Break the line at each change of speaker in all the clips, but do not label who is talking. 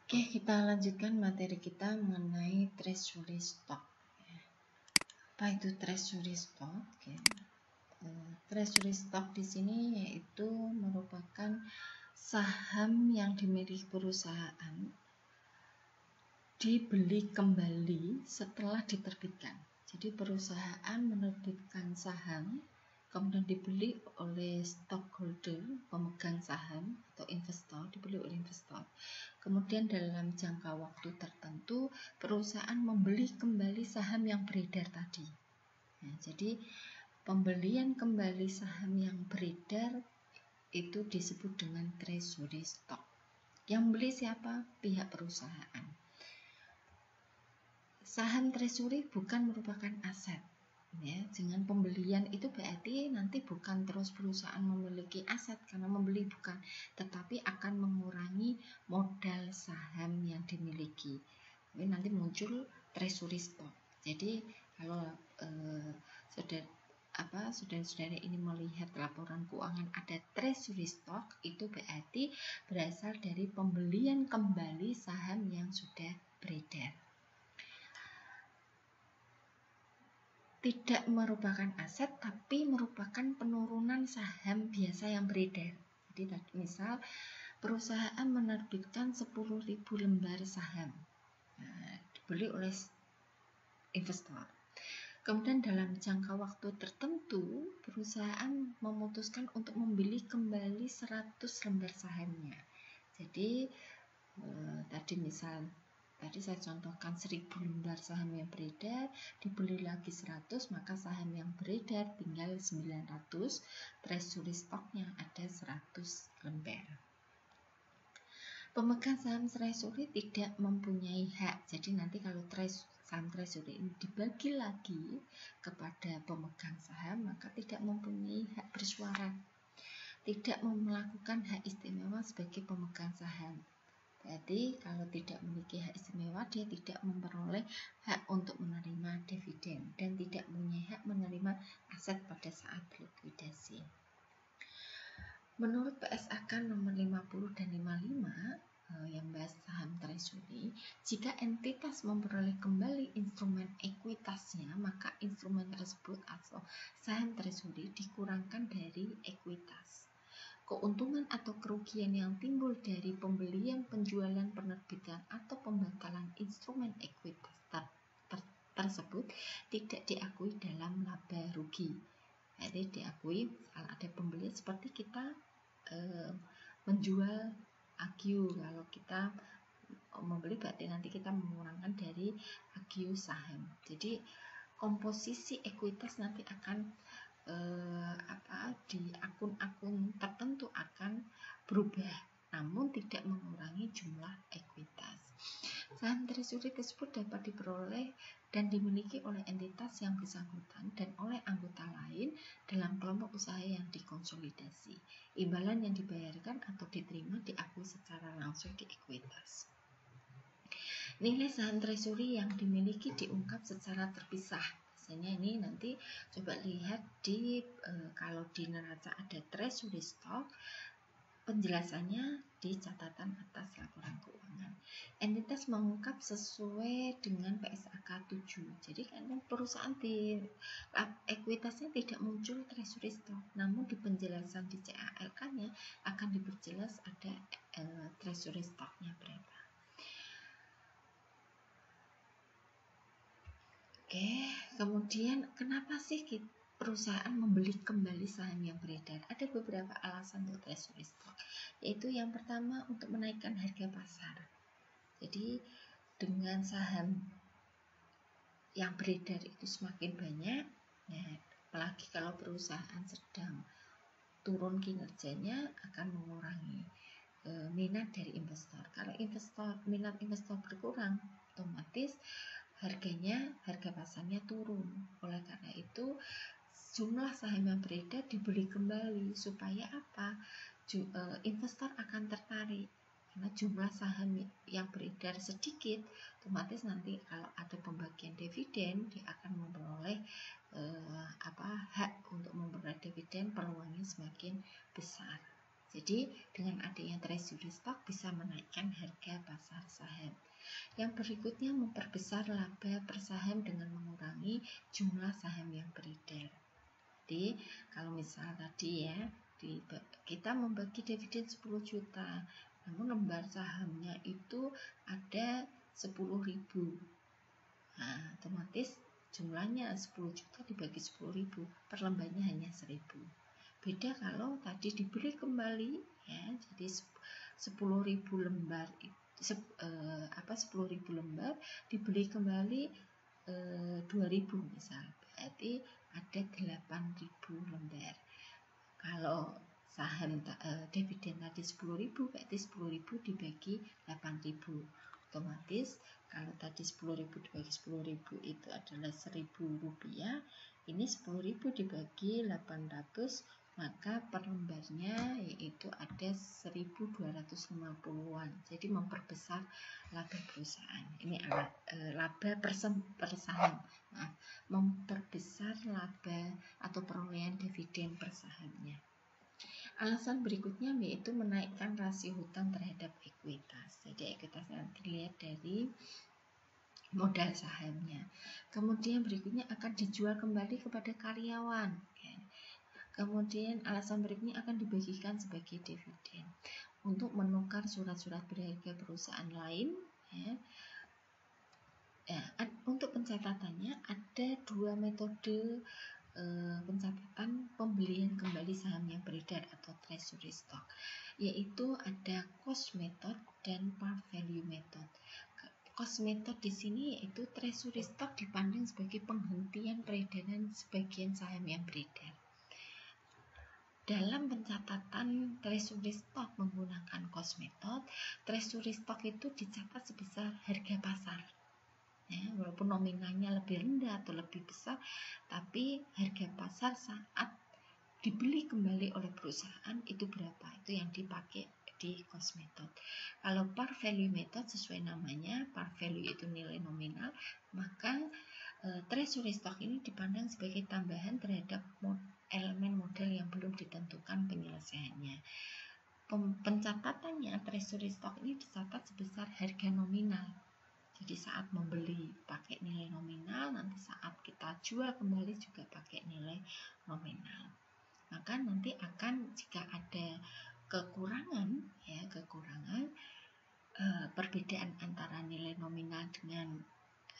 Oke, kita lanjutkan materi kita mengenai treasury stock. Apa itu treasury stock? Oke. Treasury stock di sini yaitu merupakan saham yang dimiliki perusahaan dibeli kembali setelah diterbitkan. Jadi perusahaan menerbitkan saham, kemudian dibeli oleh stockholder, pemegang saham atau investor, dibeli oleh investor. Kemudian dalam jangka waktu tertentu, perusahaan membeli kembali saham yang beredar tadi. Nah, jadi pembelian kembali saham yang beredar itu disebut dengan treasury stock. Yang beli siapa? Pihak perusahaan. Saham treasury bukan merupakan aset. Ya, dengan pembelian itu berarti nanti bukan terus perusahaan memiliki aset karena membeli bukan, tetapi akan mengurangi modal saham yang dimiliki. Tapi nanti muncul treasury stock. Jadi kalau saudara-saudara ini melihat laporan keuangan ada treasury stock, itu berarti berasal dari pembelian kembali saham yang sudah beredar. Tidak merupakan aset tapi merupakan penurunan saham biasa yang beredar. Jadi misal perusahaan menerbitkan 10.000 lembar saham, dibeli oleh investor. Kemudian dalam jangka waktu tertentu perusahaan memutuskan untuk membeli kembali 100 lembar sahamnya. Jadi tadi saya contohkan 1000 lembar saham yang beredar, dibeli lagi 100, maka saham yang beredar tinggal 900, treasury stocknya ada 100 lembar. Pemegang saham treasury tidak mempunyai hak, jadi nanti kalau saham treasury ini dibagi lagi kepada pemegang saham, maka tidak mempunyai hak bersuara, tidak melakukan hak istimewa sebagai pemegang saham. Berarti kalau tidak memiliki hak istimewa, dia tidak memperoleh hak untuk menerima dividen dan tidak punya hak menerima aset pada saat likuidasi. Menurut PSAK nomor 50 dan 55 yang bahas saham treasury, jika entitas memperoleh kembali instrumen ekuitasnya, maka instrumen tersebut atau saham treasury dikurangkan dari ekuitas. Keuntungan atau kerugian yang timbul dari pembelian, penjualan, penerbitan, atau pembatalan instrumen ekuitas tersebut tidak diakui dalam laba rugi. Jadi diakui kalau ada pembelian seperti kita menjual agio. Kalau kita membeli berarti nanti kita mengurangkan dari agio saham. Jadi komposisi ekuitas nanti akan di akun-akun tertentu akan berubah, namun tidak mengurangi jumlah ekuitas. Saham treasury tersebut dapat diperoleh dan dimiliki oleh entitas yang bersangkutan dan oleh anggota lain dalam kelompok usaha yang dikonsolidasi. Imbalan yang dibayarkan atau diterima diakui secara langsung di ekuitas. Nilai saham treasury yang dimiliki diungkap secara terpisah. Biasanya ini nanti coba lihat kalau di neraca ada treasury stock, penjelasannya di catatan atas laporan keuangan. Entitas mengungkap sesuai dengan PSAK 7. Jadi kan perusahaan di ekuitasnya tidak muncul treasury stock, namun di penjelasan di CALK-nya akan diperjelas ada treasury stock-nya berapa. Oke, kemudian kenapa sih perusahaan membeli kembali saham yang beredar? Ada beberapa alasan untuk treasury stock, yaitu yang pertama untuk menaikkan harga pasar. Jadi dengan saham yang beredar itu semakin banyak, nah, apalagi kalau perusahaan sedang turun kinerjanya akan mengurangi minat dari investor. Kalau minat investor berkurang, otomatis harga pasarnya turun. Oleh karena itu jumlah saham yang beredar dibeli kembali supaya apa? Investor akan tertarik karena jumlah saham yang beredar sedikit, otomatis nanti kalau ada pembagian dividen dia akan memperoleh hak untuk memperoleh dividen, peluangnya semakin besar. Jadi dengan adanya treasury stock bisa menaikkan harga pasar saham. Yang berikutnya memperbesar laba per saham dengan mengurangi jumlah saham yang beredar. Jadi kalau misal tadi ya kita membagi dividen 10 juta, namun lembar sahamnya itu ada 10.000. Nah, otomatis jumlahnya 10 juta dibagi 10.000, per lembarnya hanya 1.000. Beda kalau tadi dibeli kembali ya, jadi 10.000 lembar 10.000 lembar dibeli kembali 2.000 misal, berarti ada 8.000 lembar. Kalau saham dividen tadi 10.000, berarti 10.000 dibagi 8.000. Otomatis kalau tadi 10.000 dibagi 10.000 itu adalah 1.000 rupiah. Ini 10.000 dibagi 800, maka per lembarnya yaitu ada 1.250-an. Jadi memperbesar laba perusahaan. Ini laba per saham. Nah, memperbesar laba atau perolehan dividen per sahamnya. Alasan berikutnya yaitu menaikkan rasio hutang terhadap ekuitas. Jadi ekuitasnya dilihat dari modal sahamnya. Kemudian berikutnya akan dijual kembali kepada karyawan. Kemudian alasan berikutnya akan dibagikan sebagai dividen untuk menukar surat-surat berharga perusahaan lain. Untuk pencatatannya ada 2 metode pencatatan pembelian kembali saham yang beredar atau treasury stock, yaitu ada cost method dan par value method. Cost method di sini yaitu treasury stock dipandang sebagai penghentian peredaran sebagian saham yang beredar. Dalam pencatatan treasury stock menggunakan cost method, treasury stock itu dicatat sebesar harga pasar. Ya, walaupun nominalnya lebih rendah atau lebih besar, tapi harga pasar saat dibeli kembali oleh perusahaan itu berapa, itu yang dipakai di cost method. Kalau par value method sesuai namanya, par value itu nilai nominal, maka treasury stock ini dipandang sebagai tambahan terhadap elemen modal yang belum ditentukan penyelesaiannya. Pencatatannya treasury stock ini dicatat sebesar harga nominal. Jadi saat membeli pakai nilai nominal, nanti saat kita jual kembali juga pakai nilai nominal. Maka nanti akan jika ada kekurangan perbedaan antara nilai nominal dengan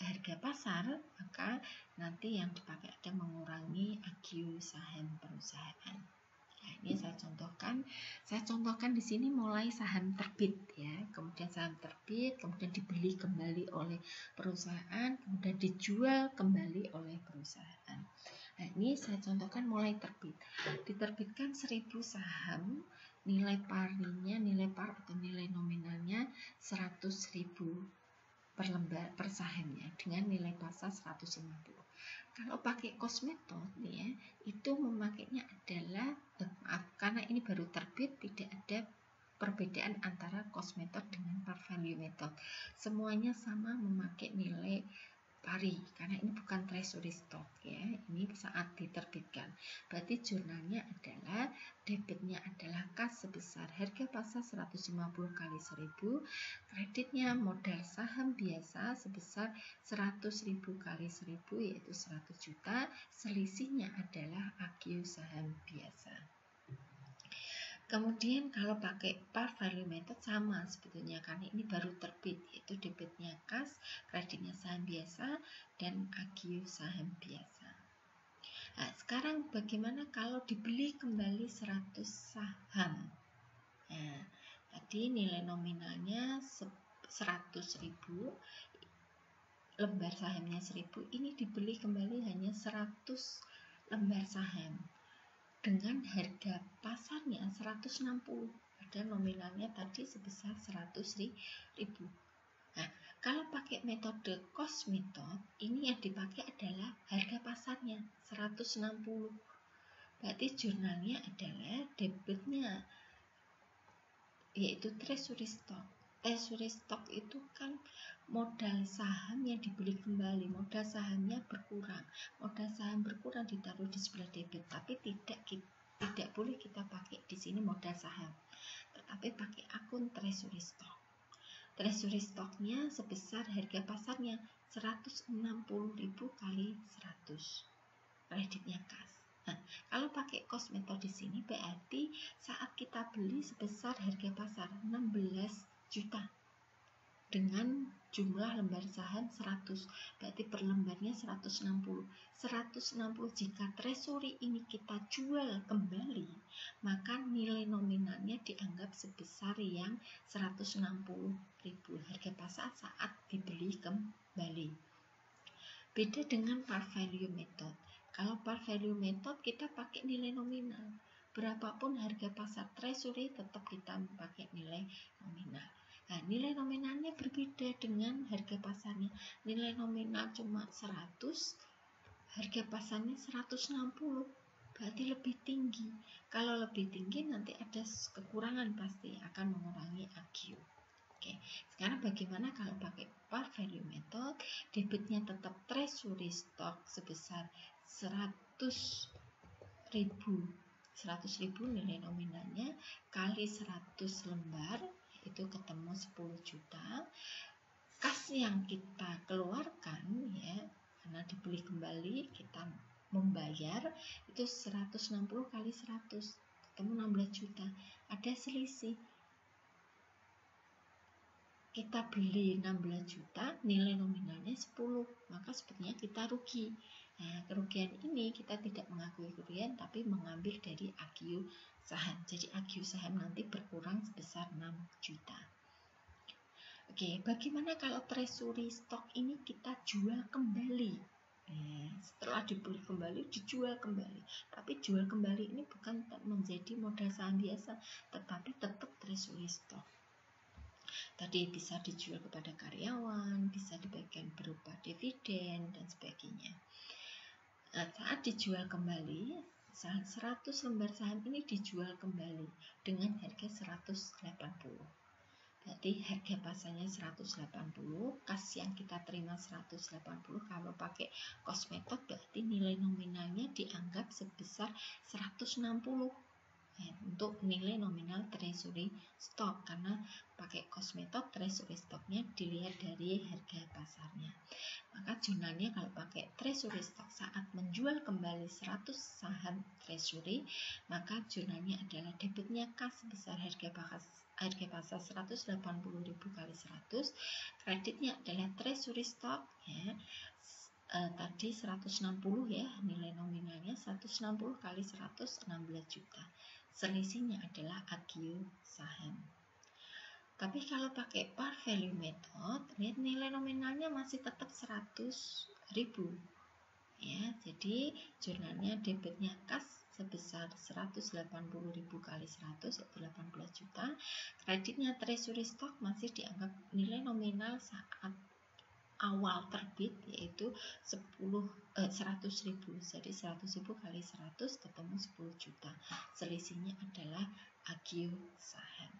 harga pasar, maka nanti yang dipakai ada mengurangi AGIU saham perusahaan. Nah, ini saya contohkan di sini mulai saham terbit ya, kemudian saham terbit, kemudian dibeli kembali oleh perusahaan, kemudian dijual kembali oleh perusahaan. Nah, ini saya contohkan mulai terbit. Diterbitkan 1.000 saham, nilai par atau nilai nominalnya 100.000 per lembar per sahamnya dengan nilai pasar 150. Kalau pakai cost method ya, itu memakainya adalah karena ini baru terbit, tidak ada perbedaan antara cost method dengan par value method. Semuanya sama memakai nilai pari karena ini bukan treasury stock ya, ini saat diterbitkan. Berarti jurnalnya adalah debitnya adalah kas sebesar harga pasar 150 kali 1.000, kreditnya modal saham biasa sebesar 100.000 kali 1.000 yaitu 100 juta, selisihnya adalah AGIU saham biasa. Kemudian kalau pakai par value method sama sebetulnya karena ini baru terbit, yaitu debitnya kas, kreditnya saham biasa, dan AGIU saham biasa. Nah, sekarang bagaimana kalau dibeli kembali 100 saham? Nah, tadi nilai nominalnya 100.000, lembar sahamnya 1.000, ini dibeli kembali hanya 100 lembar saham dengan harga pasarnya 160, ada nominalnya tadi sebesar 100.000. Nah, kalau pakai metode cost method, ini yang dipakai adalah harga pasarnya 160. Berarti jurnalnya adalah debitnya yaitu treasury stock. Treasury stock itu kan modal saham yang dibeli kembali, modal sahamnya berkurang. Modal saham berkurang ditaruh di sebelah debit, tapi tidak boleh kita pakai di sini modal saham, tetapi pakai akun treasury stock. treasury stoknya sebesar harga pasarnya 160.000 kali 100, kreditnya kas. Nah, kalau pakai cost method di sini berarti saat kita beli sebesar harga pasar 16 juta dengan jumlah lembar saham 100, berarti per lembarnya 160. Jika treasury ini kita jual kembali, maka nilai nominalnya dianggap sebesar yang 160.000 harga pasar saat dibeli kembali. Beda dengan par value method. Kalau par value method kita pakai nilai nominal. Berapapun harga pasar treasury tetap kita pakai nilai nominal. Nah, nilai nominalnya berbeda dengan harga pasarnya. Nilai nominal cuma 100, harga pasarnya 160. Berarti lebih tinggi. Kalau lebih tinggi nanti ada kekurangan, pasti akan mengurangi AQ. Oke, sekarang bagaimana kalau pakai par value method? Debitnya tetap treasury stock sebesar 100.000 nilai nominalnya kali 100 lembar, itu ketemu 10 juta. Kas yang kita keluarkan ya, karena dibeli kembali kita membayar itu 160 kali 100, ketemu 16 juta. Ada selisih. Kita beli 16 juta, nilai nominalnya 10, maka sepertinya kita rugi. Nah, kerugian ini kita tidak mengakui kerugian, tapi mengambil dari AQ saham. Jadi AQ saham nanti berkurang sebesar 6 juta. Oke, bagaimana kalau treasury stock ini kita jual kembali? Setelah dibeli kembali, dijual kembali. Tapi jual kembali ini bukan menjadi modal saham biasa, tetapi tetap treasury stock. Tadi bisa dijual kepada karyawan, bisa dibagikan berupa dividen, dan sebagainya. Nah, saat dijual kembali, 100 lembar saham ini dijual kembali dengan harga 180. Berarti harga pasarnya 180, kas yang kita terima 180. Kalau pakai cost method berarti nilai nominalnya dianggap sebesar 160. Untuk nilai nominal treasury stock, karena pakai cost method treasury stocknya dilihat dari harga pasarnya. Maka jurnalnya kalau pakai treasury stock saat menjual kembali 100 saham treasury, maka jurnalnya adalah debitnya kas sebesar harga pasar 180.000 kali 100, kreditnya adalah treasury stock ya. Tadi 160 ya, nilai nominalnya 160 kali 100, 16 juta. Selisihnya adalah AQ saham. Tapi kalau pakai par value method, lihat nilai nominalnya masih tetap 100.000 ya. Jadi jurnalnya debitnya kas sebesar 180.000 kali 100, yaitu 18 juta. Kreditnya treasury stock masih dianggap nilai nominal saat awal terbit, yaitu 100.000. Jadi 100.000 kali 100 ketemu 10 juta. Selisihnya adalah AQ saham.